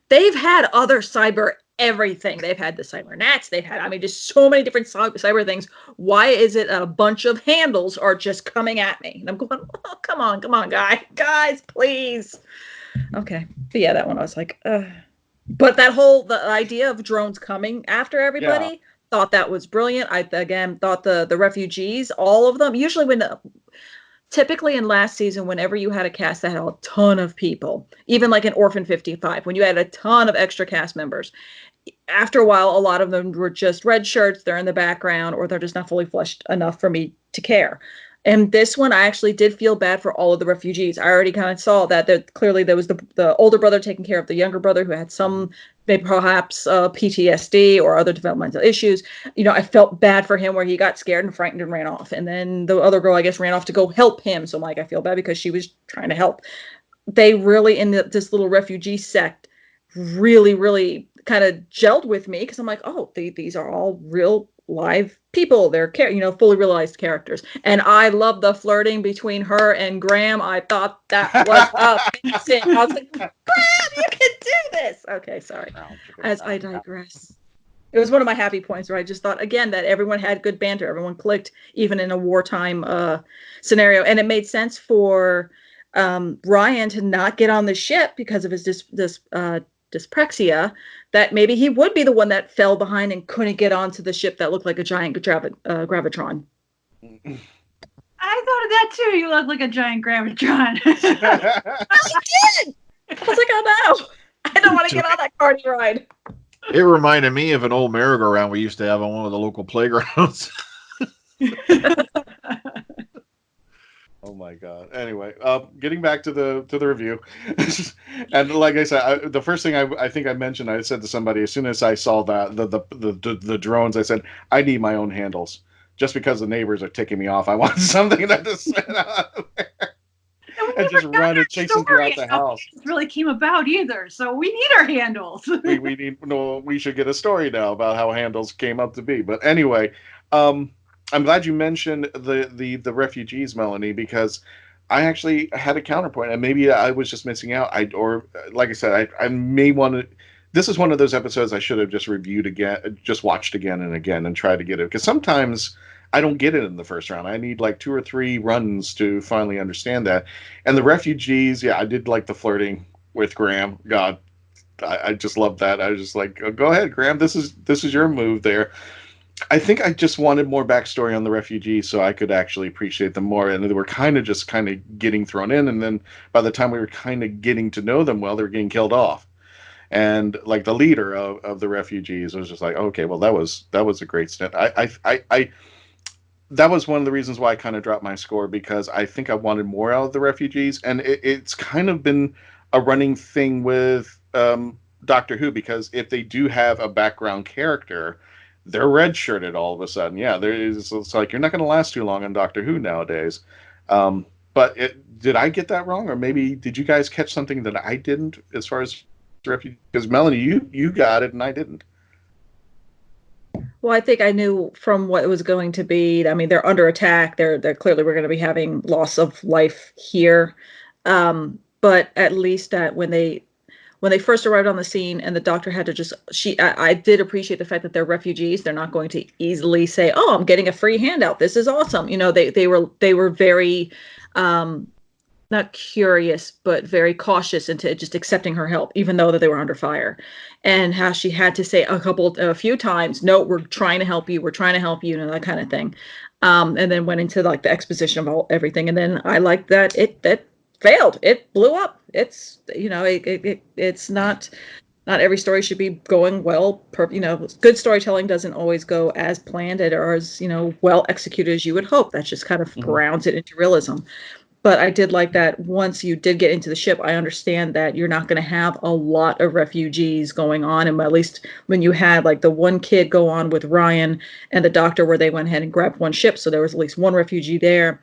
they've had other cyber everything. They've had the cyber gnats. They've had, just so many different cyber things. Why is it a bunch of handles are just coming at me? And I'm going, oh, come on, guys, please. Okay. But yeah, that one I was like, But the idea of drones coming after everybody, thought that was brilliant. I, again, thought the refugees, all of them, usually typically in last season, whenever you had a cast that had a ton of people, even like in Orphan 55, when you had a ton of extra cast members, after a while, a lot of them were just red shirts. They're in the background, or they're just not fully fleshed enough for me to care. And this one, I actually did feel bad for all of the refugees. I already kind of saw that clearly there was the older brother taking care of the younger brother who had some, maybe perhaps PTSD or other developmental issues. I felt bad for him where he got scared and frightened and ran off. And then the other girl, I guess, ran off to go help him. So I'm like, I feel bad because she was trying to help. They really, in this little refugee sect, really, really kind of gelled with me because I'm like, oh, these are all real live people. They're fully realized characters, and I love the flirting between her and Graham. I thought that was amazing. I was like, Graham, you can do this. Okay, sorry. As I digress, it was one of my happy points where I just thought again that everyone had good banter, everyone clicked, even in a wartime scenario, and it made sense for Ryan to not get on the ship because of his dyspraxia, that maybe he would be the one that fell behind and couldn't get onto the ship that looked like a giant gravitron. I thought of that too. You look like a giant gravitron. I did. I was like, oh no, I don't want to get on that party ride. It reminded me of an old merry-go-round we used to have on one of the local playgrounds. Oh my God. Anyway, getting back to the review, and like I said, the first thing I think I mentioned, I said to somebody as soon as I saw that the drones, I said I need my own handles just because the neighbors are ticking me off. I want something that just sit out there and just run and chase them throughout the house. It really came about either, so we need our handles. we should get a story now about how handles came up to be. But anyway, I'm glad you mentioned the refugees, Melanie, because I actually had a counterpoint, and maybe I was just missing out. Like I said, I may want to. This is one of those episodes I should have just reviewed again, just watched again and again, and tried to get it, because sometimes I don't get it in the first round. I need like 2 or 3 runs to finally understand that. And the refugees, yeah, I did like the flirting with Graham. God, I just loved that. I was just like, go ahead, Graham. This is your move there. I think I just wanted more backstory on the refugees so I could actually appreciate them more. And they were kind of getting thrown in. And then by the time we were kind of getting to know them well, they were getting killed off. And like the leader of the refugees was just like, okay, well, that was a great stint. That was one of the reasons why I kind of dropped my score, because I think I wanted more out of the refugees. And it's kind of been a running thing with Doctor Who, because if they do have a background character, they're redshirted all of a sudden. Yeah, it's like you're not going to last too long on Doctor Who nowadays. But did I get that wrong? Or maybe did you guys catch something that I didn't as far as refugees? Because Melanie, you got it and I didn't. Well, I think I knew from what it was going to be. I mean, they're under attack. They're clearly we're going to be having loss of life here. But at least that when they first arrived on the scene and the doctor had to I did appreciate the fact that they're refugees. They're not going to easily say, "Oh, I'm getting a free handout. This is awesome." You know, they were very not curious, but very cautious into just accepting her help, even though that they were under fire. And how she had to say a few times, "No, we're trying to help you. We're trying to help you," you know, that kind of thing. And then went into like the exposition of everything. And then I liked that it failed. It blew up. It's, you know, it's not every story should be going well. You know, good storytelling doesn't always go as planned or as, you know, well executed as you would hope. That just kind of grounds it into realism. But I did like that once you did get into the ship, I understand that you're not going to have a lot of refugees going on. And at least when you had like the one kid go on with Ryan and the doctor where they went ahead and grabbed one ship. So there was at least one refugee there.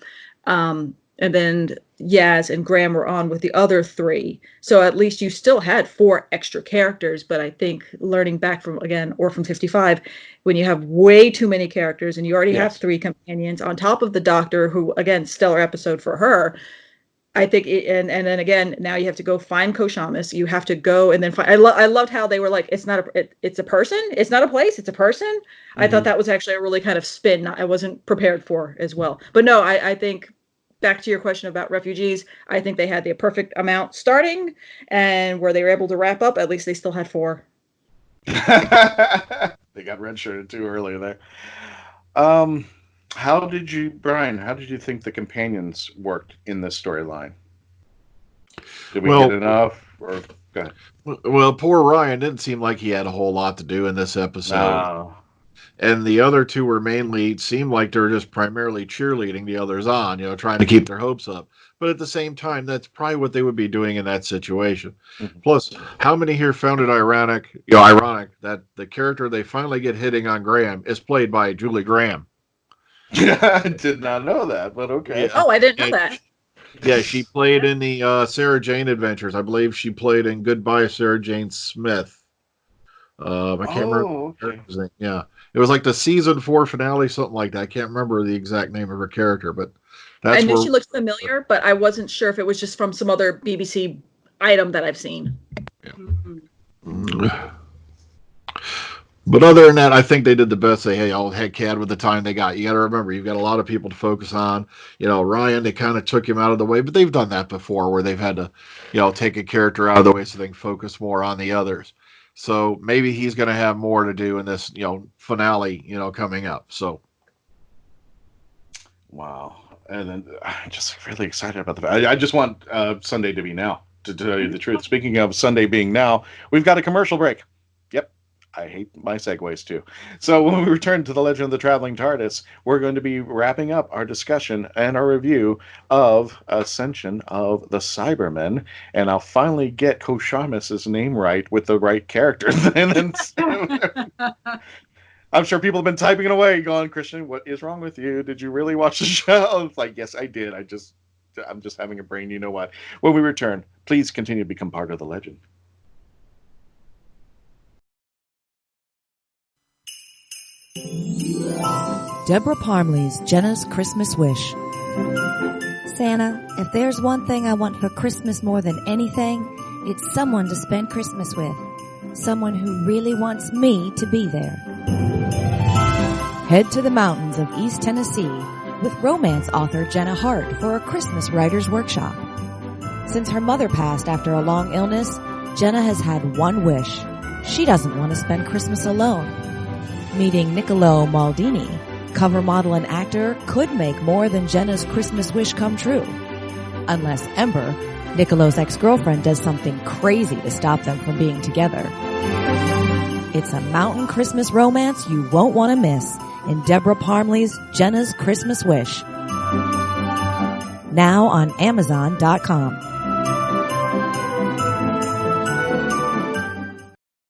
And then Yaz and Graham were on with the other three. So at least you still had 4 extra characters. But I think learning back from, again, Orphan 55, when you have way too many characters and you already have 3 companions on top of the doctor, who, again, stellar episode for her. I think, and then again, now you have to go find Koshamis. You have to go and then find. I loved how they were like, it's a person. It's not a place. It's a person. Mm-hmm. I thought that was actually a really kind of spin I wasn't prepared for as well. But no, I think. Back to your question about refugees, I think they had the perfect amount starting, and where they were able to wrap up, at least they still had 4. They got redshirted too earlier there. Brian, how did you think the companions worked in this storyline? Did we get enough? Or go ahead. Well, poor Ryan didn't seem like he had a whole lot to do in this episode. No. And the other 2 were mainly seemed like they're just primarily cheerleading the others on, you know, trying to keep their hopes up. But at the same time, that's probably what they would be doing in that situation. Mm-hmm. Plus, how many here found it ironic that the character they finally get hitting on Graham is played by Julie Graham? I did not know that, but okay. Yeah. Oh, I didn't know that. Yeah, she played in the Sarah Jane Adventures. I believe she played in Goodbye, Sarah Jane Smith. I can't remember. Okay. Yeah. It was like the season 4 finale, something like that. I can't remember the exact name of her character, but that's. I knew she looked familiar, but I wasn't sure if it was just from some other BBC item that I've seen. Yeah. Mm-hmm. But other than that, I think they did the best they had with the time they got. You got to remember, you've got a lot of people to focus on. You know, Ryan, they kind of took him out of the way, but they've done that before, where they've had to, you know, take a character out of the way so they can focus more on the others. So maybe he's going to have more to do in this, you know, finale, you know, coming up. So, wow, and then I'm just really excited about the. I just want Sunday to be now. To tell you the truth, speaking of Sunday being now, we've got a commercial break. Yep, I hate my segues too. So when we return to the Legend of the Traveling TARDIS, we're going to be wrapping up our discussion and our review of Ascension of the Cybermen, and I'll finally get Koshamis' name right with the right characters. And then I'm sure people have been typing it away, going, "Christian, what is wrong with you? Did you really watch the show?" It's like, yes, I did. I'm just having a brain. You know what? When we return, please continue to become part of the legend. Deborah Parmley's Jenna's Christmas Wish. Santa, if there's one thing I want for Christmas more than anything, it's someone to spend Christmas with. Someone who really wants me to be there. Head to the mountains of East Tennessee with romance author Jenna Hart for a Christmas writer's workshop. Since her mother passed after a long illness, Jenna has had one wish. She doesn't want to spend Christmas alone. Meeting Niccolo Maldini, cover model and actor, could make more than Jenna's Christmas wish come true. Unless Ember, Niccolo's ex-girlfriend, does something crazy to stop them from being together. It's a mountain Christmas romance you won't want to miss in Deborah Parmley's Jenna's Christmas Wish. Now on Amazon.com.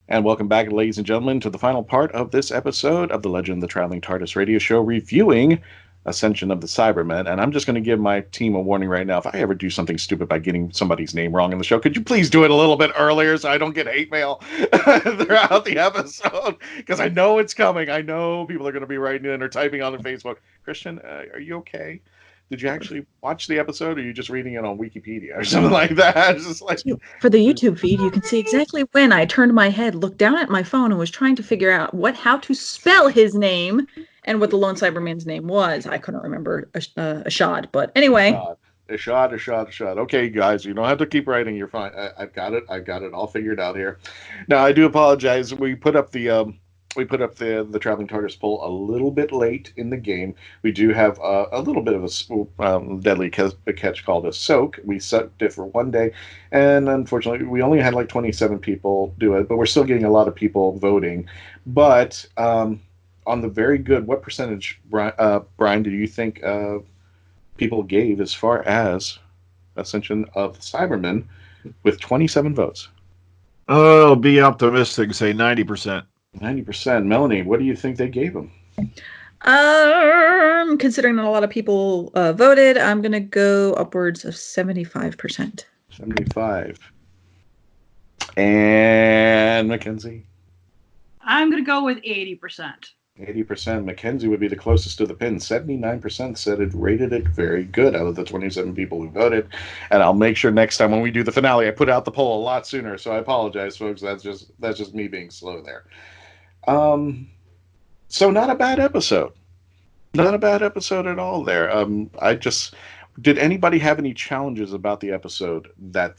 And welcome back, ladies and gentlemen, to the final part of this episode of the Legend of the Traveling TARDIS radio show, reviewing Ascension of the Cybermen. And I'm just going to give my team a warning right now. If I ever do something stupid by getting somebody's name wrong in the show, could you please do it a little bit earlier so I don't get hate mail throughout the episode? Because I know it's coming. I know people are going to be writing in or typing on their Facebook. Christian, are you okay? Did you actually watch the episode, or are you just reading it on Wikipedia or something like that? It's just like... For the YouTube feed, you can see exactly when I turned my head, looked down at my phone, and was trying to figure out how to spell his name and what the lone Cyberman's name was. I couldn't remember Ashad, but anyway. Ashad. Okay, guys, you don't have to keep writing. You're fine. I've got it all figured out here. Now, I do apologize. We put up the Traveling TARDIS poll a little bit late in the game. We do have a little bit of a deadly catch called a soak. We soaked it for one day, and unfortunately, we only had like 27 people do it, but we're still getting a lot of people voting. But on the very good, what percentage, Brian, do you think people gave as far as Ascension of the Cybermen with 27 votes? I'll be optimistic and say 90%. 90%. Melanie, what do you think they gave him? Considering that a lot of people voted, I'm going to go upwards of 75%. 75. And Mackenzie? I'm going to go with 80%. 80%. Mackenzie would be the closest to the pin. 79% said it rated it very good out of the 27 people who voted. And I'll make sure next time when we do the finale, I put out the poll a lot sooner. So I apologize, folks. That's just me being slow there. So not a bad episode. Not a bad episode at all there. Did anybody have any challenges about the episode that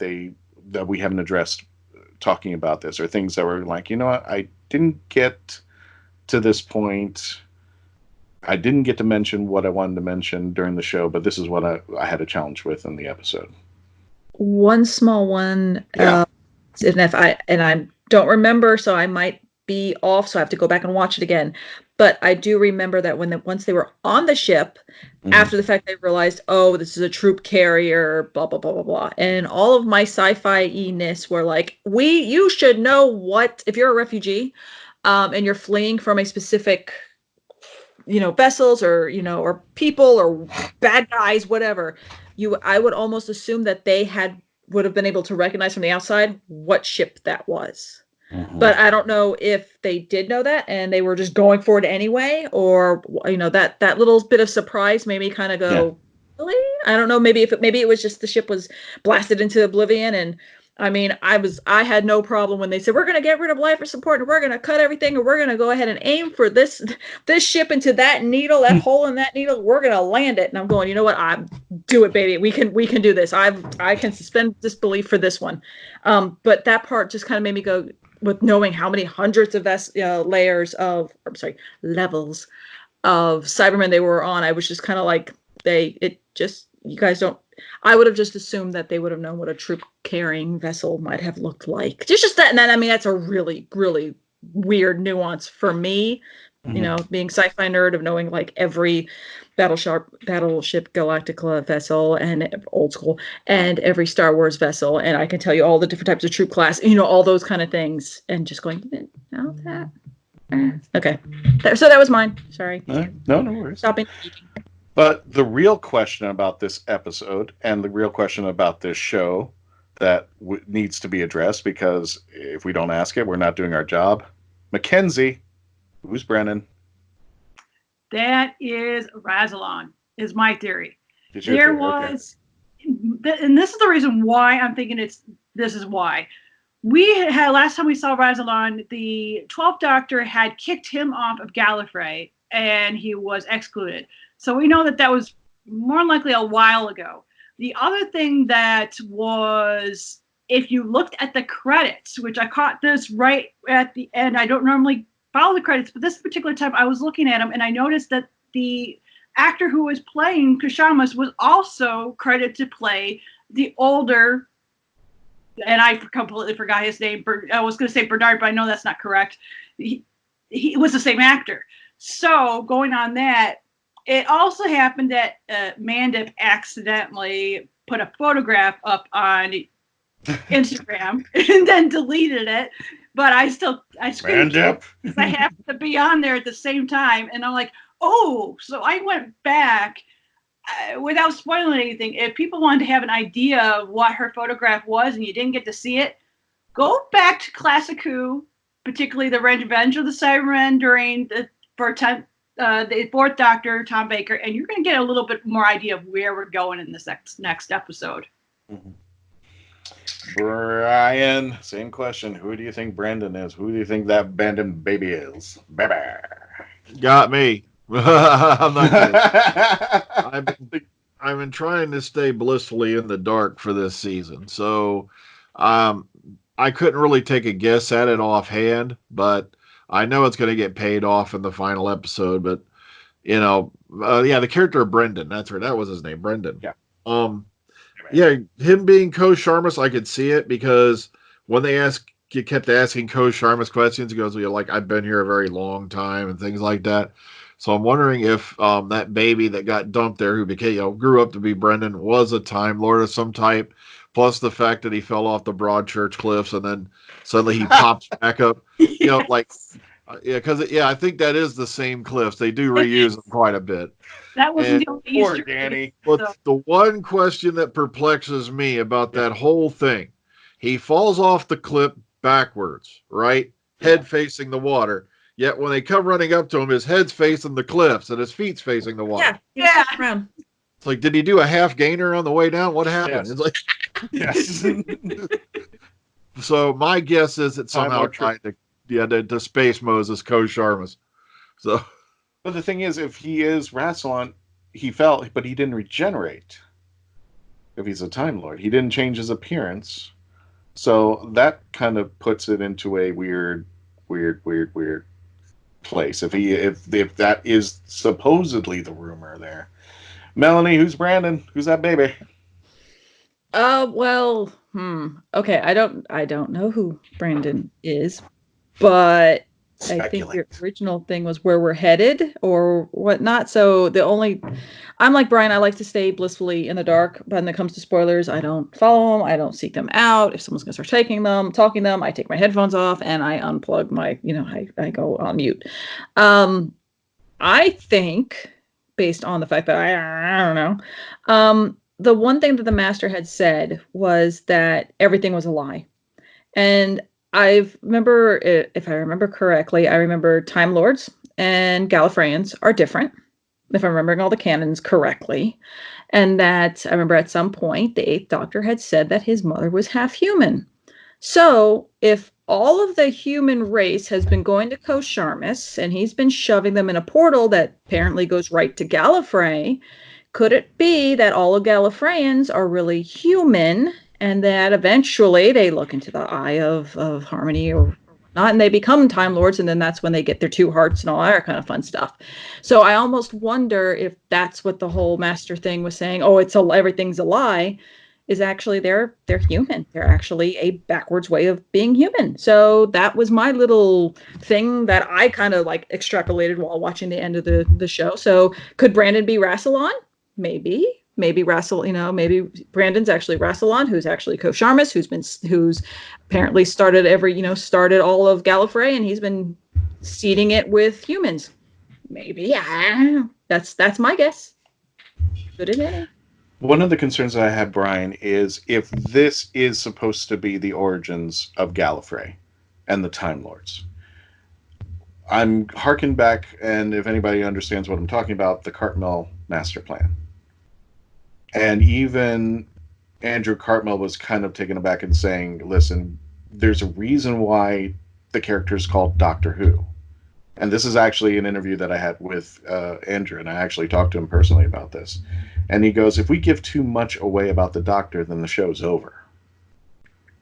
we haven't addressed talking about this, or things that were like, you know what, I didn't get to this point. I didn't get to mention what I wanted to mention during the show, but this is what I had a challenge with in the episode. One small one, yeah. And I don't remember, so I might be off, so I have to go back and watch it again. But I do remember that once they were on the ship, after the fact, they realized, oh, this is a troop carrier, blah, blah, blah, blah, blah. And all of my sci-fi-ness were like, you should know what, if you're a refugee, and you're fleeing from a specific, vessels or people or bad guys, whatever, I would almost assume that they would have been able to recognize from the outside what ship that was. But I don't know if they did know that and they were just going for it anyway, or that little bit of surprise made me kind of go, really? I don't know. Maybe it was just the ship was blasted into oblivion, and I mean, I had no problem when they said we're going to get rid of life support and we're going to cut everything and we're going to go ahead and aim for this ship into that needle, that hole in that needle. We're going to land it, and I'm going, you know what? Do it, baby. We can do this. I can suspend disbelief for this one. But that part just kind of made me go, with knowing how many hundreds of levels of Cybermen they were on. I was just kind of like, you guys don't. I would have just assumed that they would have known what a troop carrying vessel might have looked like. Just that, and then, I mean, that's a really, really weird nuance for me. Being sci-fi nerd, of knowing like every Battleship Galactica vessel and old school and every Star Wars vessel, and I can tell you all the different types of troop class, all those kind of things, and just going, okay. So that was mine. Sorry. No worries. Stopping. But the real question about this episode and the real question about this show that needs to be addressed, because if we don't ask it, we're not doing our job. Mackenzie, who's Brennan? That is Razalon, is my theory. And this is the reason why I'm thinking this is why. We had, last time we saw Razalon, the 12th Doctor had kicked him off of Gallifrey and he was excluded. So we know that was more likely a while ago. The other thing that was, if you looked at the credits, which I caught this right at the end, I don't normally follow the credits, but this particular time I was looking at them and I noticed that the actor who was playing Kushamas was also credited to play the older, and I completely forgot his name. I was going to say Bernard, but I know that's not correct. He was the same actor. So going on that, it also happened that Mandip accidentally put a photograph up on Instagram and then deleted it. But I screenshot because I happened to be on there at the same time, and I'm like, oh, so I went back without spoiling anything. If people wanted to have an idea of what her photograph was and you didn't get to see it, go back to Classic Who, particularly the Revenge of the Cybermen during the Fourth Doctor, Tom Baker, and you're going to get a little bit more idea of where we're going in this next episode. Mm-hmm. Brian, same question. Who do you think Brandon is? Who do you think that abandoned baby is? Baby. Got me. I'm not kidding. I've been trying to stay blissfully in the dark for this season, so I couldn't really take a guess at it offhand, but I know it's going to get paid off in the final episode. But the character of Brendan, that's right, that was his name, Brendan. Yeah. Yeah, him being Ko Sharmas, I could see it because when you kept asking Ko Sharmas questions, he goes, I've been here a very long time and things like that. So I'm wondering if that baby that got dumped there, who became, grew up to be Brendan, was a Time Lord of some type. Plus the fact that he fell off the Broadchurch cliffs and then suddenly he pops back up. I think that is the same cliffs. They do reuse them quite a bit. That wasn't the only Easter Danny. But the one question that perplexes me about that whole thing, he falls off the cliff backwards, right? Head facing the water. Yet when they come running up to him, his head's facing the cliffs and his feet's facing the water. Yeah. Around. It's like, did he do a half gainer on the way down? What happened? Yes. It's like, yes. So my guess is it somehow tried to space Moses Ko Sharmas. So, but the thing is, if he is Rassilon, he fell, but he didn't regenerate. If he's a Time Lord, he didn't change his appearance. So that kind of puts it into a weird place. If that is supposedly the rumor there. Melanie, who's Brandon? Who's that baby? Okay, I don't know who Brandon is, but I think your original thing was where we're headed or whatnot. So I'm like Brian, I like to stay blissfully in the dark. But when it comes to spoilers, I don't follow them. I don't seek them out. If someone's going to start talking them, I take my headphones off and I unplug my, I go on mute. I think, based on the fact that I don't know, the one thing that the Master had said was that everything was a lie. And I remember, if I remember correctly, Time Lords and Gallifreyans are different, if I'm remembering all the canons correctly. And that I remember at some point, the Eighth Doctor had said that his mother was half human. So if all of the human race has been going to Ko Sharmas and he's been shoving them in a portal that apparently goes right to Gallifrey, could it be that all of Gallifreyans are really human and that eventually they look into the eye of harmony or whatnot and they become Time Lords, and then that's when they get their two hearts and all that kind of fun stuff. So I almost wonder if that's what the whole Master thing was saying, everything's a lie, is actually they're human. They're actually a backwards way of being human. So that was my little thing that I kind of extrapolated while watching the end of the show. So could Brandon be Rassilon? Maybe maybe Brandon's actually Rassilon, who's actually Ko Sharmas, who's apparently started all of Gallifrey, and he's been seeding it with humans. Maybe. That's my guess. Good in it. One of the concerns that I have, Brian, is if this is supposed to be the origins of Gallifrey and the Time Lords. I'm harking back, and if anybody understands what I'm talking about, the Cartmel master plan. And even Andrew Cartmel was kind of taken aback and saying, listen, there's a reason why the character is called Doctor Who. And this is actually an interview that I had with Andrew, and I actually talked to him personally about this. And he goes, if we give too much away about the Doctor, then the show's over.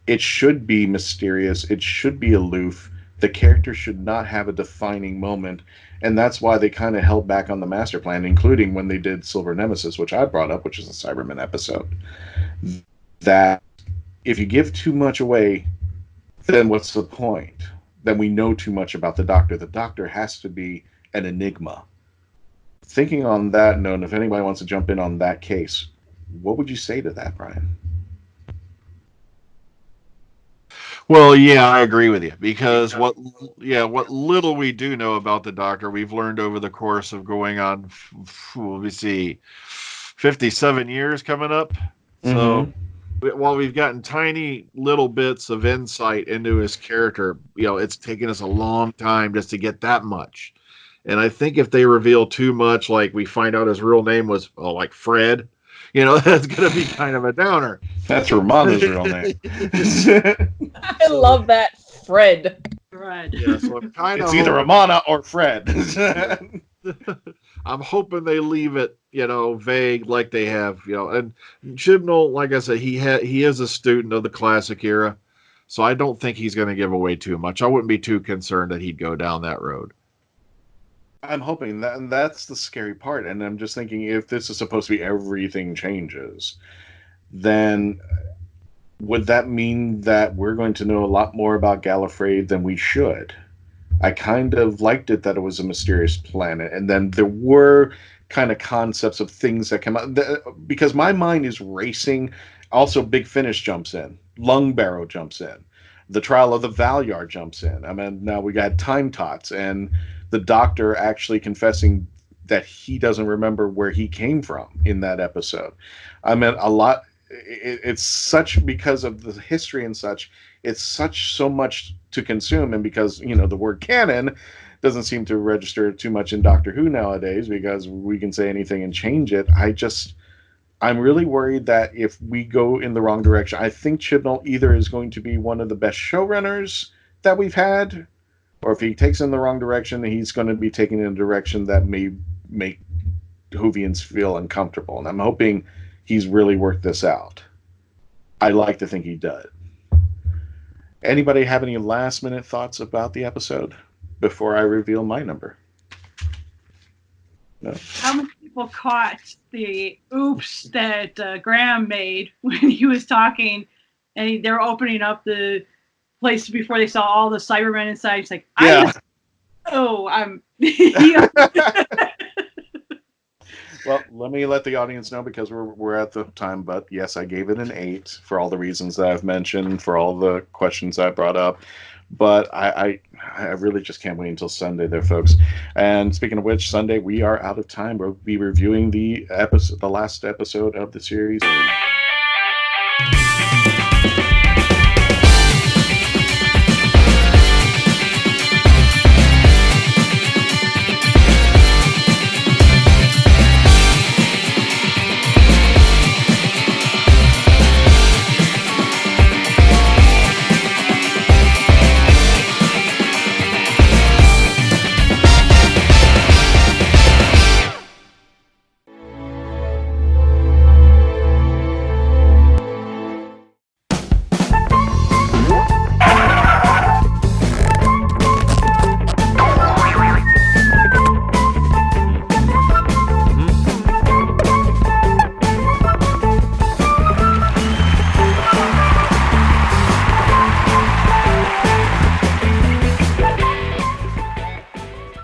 It should be mysterious. It should be aloof. The character should not have a defining moment, and that's why they kind of held back on the master plan, including when they did Silver Nemesis, which I brought up, which is a Cybermen episode. That if you give too much away, then what's the point? Then we know too much about the Doctor. The Doctor has to be an enigma. Thinking on that note, if anybody wants to jump in on that case, what would you say to that, Brian? Well, yeah, I agree with you, because what little we do know about the Doctor, we've learned over the course of going on, let me see, 57 years coming up. So while we've gotten tiny little bits of insight into his character, it's taken us a long time just to get that much. And I think if they reveal too much, like we find out his real name was like Fred, that's going to be kind of a downer. That's Romana's real name. I love that, Fred. Fred. Yeah, so it's either Romana or Fred. I'm hoping they leave it, vague like they have, And Chibnall, like I said, he is a student of the classic era, so I don't think he's going to give away too much. I wouldn't be too concerned that he'd go down that road. I'm hoping that, and that's the scary part. And I'm just thinking, if this is supposed to be everything changes, then would that mean that we're going to know a lot more about Gallifrey than we should? I kind of liked it that it was a mysterious planet, and then there were kind of concepts of things that come out, because my mind is racing. Also, Big Finish jumps in, Lung Barrow jumps in, the Trial of the Valyar jumps in. I mean, now we got Time Tots, and the Doctor actually confessing that he doesn't remember where he came from in that episode. I mean, a lot. It's such, because of the history and such, it's so much to consume, and because the word canon doesn't seem to register too much in Doctor Who nowadays, because we can say anything and change it. I'm really worried that if we go in the wrong direction, I think Chibnall either is going to be one of the best showrunners that we've had, or if he takes in the wrong direction, he's going to be taking in a direction that may make Whovians feel uncomfortable. And I'm hoping he's really worked this out. I like to think he does. Anybody have any last minute thoughts about the episode before I reveal my number? No. How many people caught the oops that Graham made when he was talking, and they were opening up the place before they saw all the Cybermen inside? It's like, yeah. I'm. Well, let me let the audience know, because we're at the time, but yes, I gave it an 8 for all the reasons that I've mentioned, for all the questions I brought up. But I really just can't wait until Sunday there, folks. And speaking of which, Sunday we are out of time. We'll be reviewing the last episode of the series.